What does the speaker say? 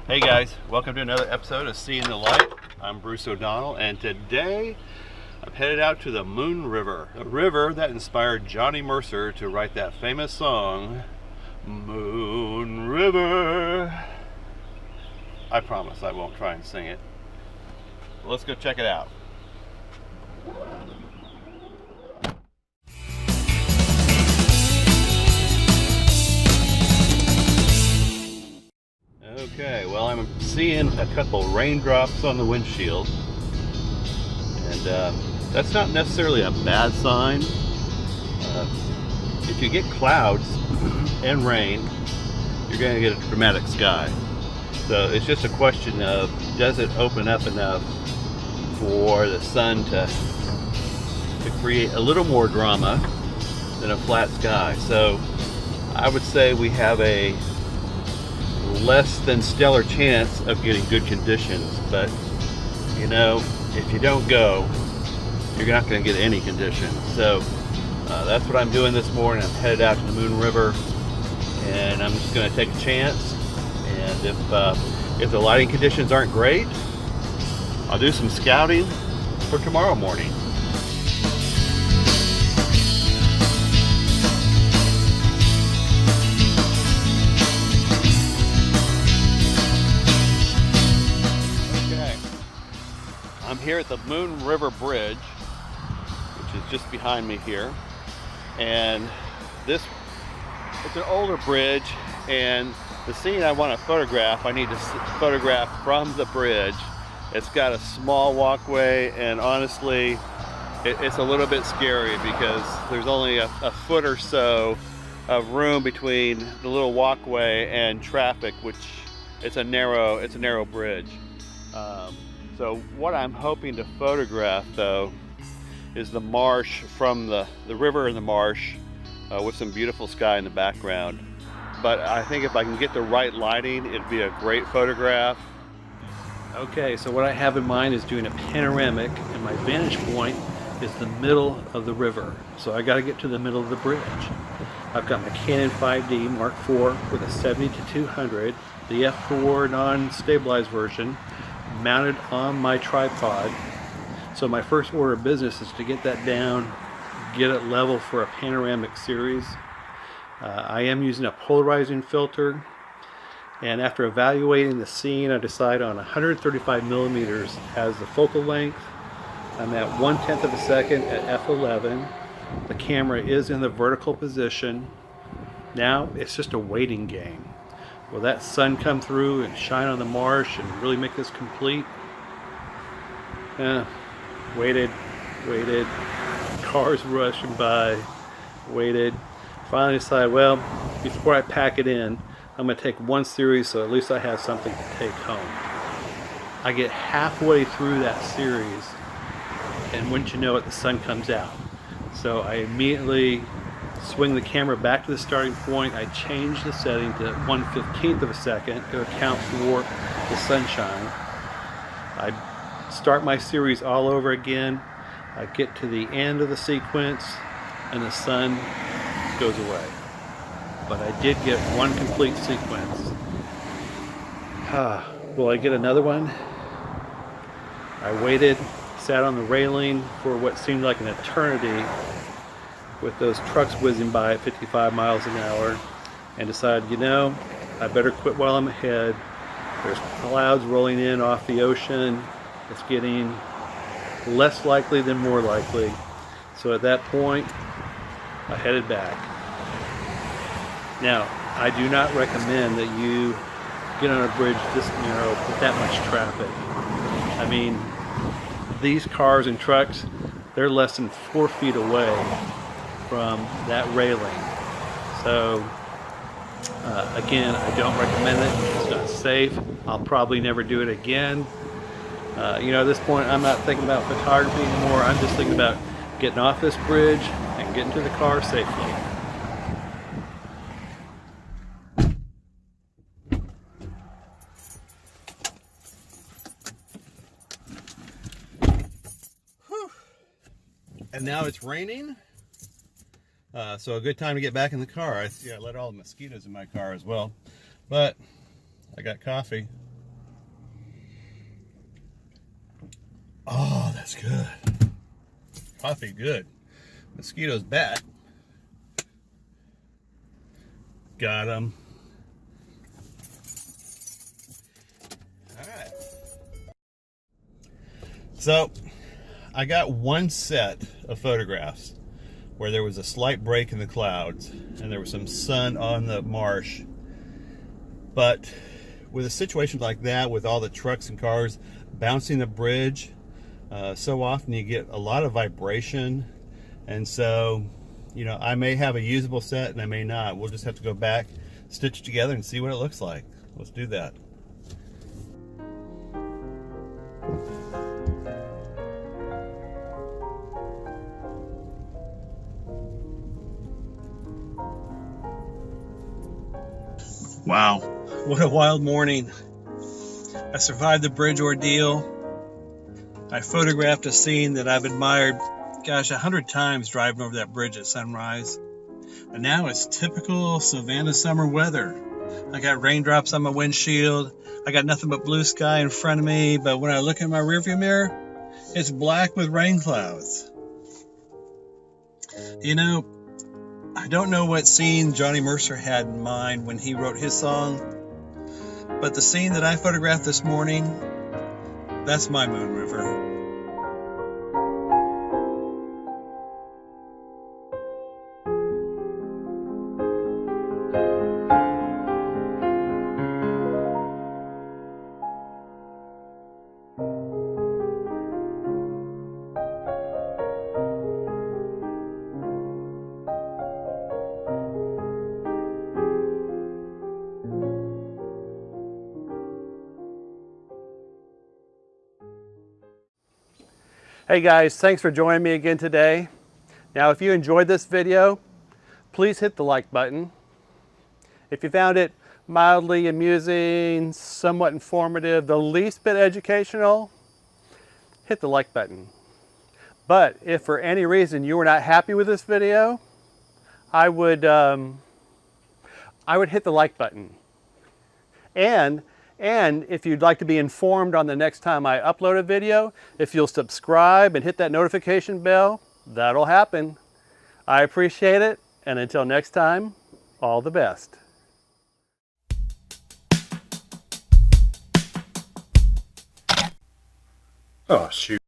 Hey guys, welcome to another episode of Seeing the Light. I'm Bruce O'Donnell, and today I'm headed out to the Moon River, a river that inspired Johnny Mercer to write that famous song, Moon River. I promise I won't try and sing it. Let's go check it out. Okay, well, I'm seeing a couple raindrops on the windshield, and that's not necessarily a bad sign. If you get clouds and rain, you're going to get a dramatic sky. So it's just a question of, does it open up enough for the sun to create a little more drama than a flat sky? So I would say we have a less than stellar chance of getting good conditions, but you know, if you don't go, you're not going to get any conditions. So that's what I'm doing this morning. I'm headed out to the Moon River, and I'm just going to take a chance. And if the lighting conditions aren't great, I'll do some scouting for tomorrow morning. I'm here at the Moon River Bridge, which is just behind me here, and it's an older bridge, and the scene I want to photograph, I need to photograph from the bridge. It's got a small walkway, and honestly it's a little bit scary because there's only a foot or so of room between the little walkway and traffic, which it's a narrow bridge. So what I'm hoping to photograph, though, is the marsh from the river and the marsh with some beautiful sky in the background. But I think if I can get the right lighting, it'd be a great photograph. Okay, so what I have in mind is doing a panoramic, and my vantage point is the middle of the river. So I got to get to the middle of the bridge. I've got my Canon 5D Mark IV with a 70-200, the f4 non-stabilized version, mounted on my tripod. So my first order of business is to get that down, get it level for a panoramic series. I am using a polarizing filter, and after evaluating the scene, I decide on 135 millimeters as the focal length. I'm at 1/10 of a second at f11. The camera is in the vertical position. Now it's just a waiting game. Will that sun come through and shine on the marsh and really make this complete? Waited, cars rushing by, waited. Finally decided, well, before I pack it in, I'm going to take one series so at least I have something to take home. I get halfway through that series, and wouldn't you know it, the sun comes out. So I immediately swing the camera back to the starting point. I change the setting to 1/15 of a second to account for the sunshine. I start my series all over again. I get to the end of the sequence and the sun goes away. But I did get one complete sequence. Will I get another one? I waited, sat on the railing for what seemed like an eternity with those trucks whizzing by at 55 miles an hour, and decided, you know, I better quit while I'm ahead. There's clouds rolling in off the ocean. It's getting less likely than more likely. So at that point, I headed back. Now, I do not recommend that you get on a bridge this narrow with that much traffic. I mean, these cars and trucks, they're less than 4 feet away from that railing. So again, I don't recommend it. It's not safe. I'll probably never do it again. You know, at this point, I'm not thinking about photography anymore. I'm just thinking about getting off this bridge and getting to the car safely. And now it's raining. So a good time to get back in the car. I let all the mosquitoes in my car as well. But I got coffee. Oh, that's good. Coffee, good. Mosquitoes, bad. Got them. All right. So, I got one set of photographs where there was a slight break in the clouds and there was some sun on the marsh. But with a situation like that, with all the trucks and cars bouncing the bridge, so often you get a lot of vibration. And so, you know, I may have a usable set and I may not. We'll just have to go back, stitch it together and see what it looks like. Let's do that. Wow, what a wild morning. I survived the bridge ordeal. I photographed a scene that I've admired, gosh, 100 times driving over that bridge at sunrise. And now it's typical Savannah summer weather. I got raindrops on my windshield. I got nothing but blue sky in front of me, but when I look in my rearview mirror, it's black with rain clouds. You know, I don't know what scene Johnny Mercer had in mind when he wrote his song, but the scene that I photographed this morning, that's my Moon River. Hey guys, thanks for joining me again today. Now if you enjoyed this video, please hit the like button. If you found it mildly amusing, somewhat informative, the least bit educational, hit the like button. But if for any reason you were not happy with this video, I would hit the like button. And if you'd like to be informed on the next time I upload a video, if you'll subscribe and hit that notification bell, that'll happen. I appreciate it, and until next time, all the best. Oh, shoot.